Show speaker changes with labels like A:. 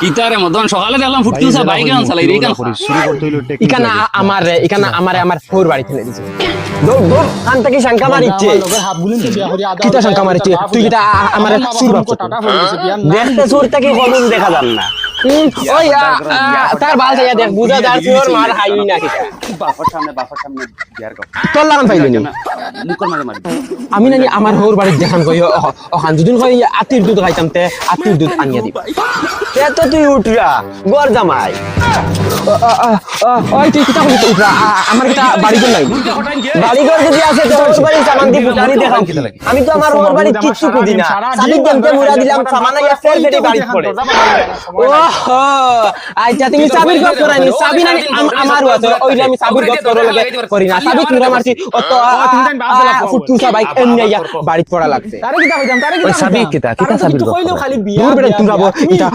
A: ইতারে মদন সকালে দেখলাম ফুটতুসা বাইক আন চালাই রে
B: ইকানা আমার ফোর বাড়ি ফেলে দিছে দৌড় দৌড় কান থেকে শঙ্কা মারিছে কিটা শঙ্কা মারিছে তুই কিটা আমার সুর বাপ দেখতে সুর থেকে কদম দেখা যান না ওই তার বাল চাইয়া দেখ বুঝা যাচ্ছে ওর মার হাই না কিটা
A: বাফার সামনে বিয়ার কর
B: তোর লাগান পাইলি নি
A: মুকর মারে মারি
B: আমি নানি আমার হোর বাড়ির দেখান কই ওখান যদিন কই আতির দুধ খাইতাম তে আতির দুধ আনিয়া দিবা এত তুই উঠরা গর জামাই ওই তুই কিটা বলিস উঠরা আমার কিটা বাড়ি ঘর নাই বাড়ি ঘর যদি আছে তো ওর বাড়ি সামান দি পুটানি দেখাম আমি তো আমার ওর বাড়ি কিচ্ছু করি না সাদিক দেমতে মুড়া দিলাম সামান আইয়া ফের ফেরি বাড়ি পড়ে ওহো আচ্ছা তুমি সাবির গপ করানি সাবি নানি আমারও আছে ওইলে আমি সাবির গপ করো লাগে করি না সাবি তুরা মারছি অত ফুটতুসা বাইক এমনি আইয়া বাড়ি পড়া লাগছে
C: তারে কিটা হইতাম তারে কিটা
B: ওই সাবি কিটা সাবির গপ
C: কইলো খালি বিয়া
B: দূর বেটা তুরাবো এটা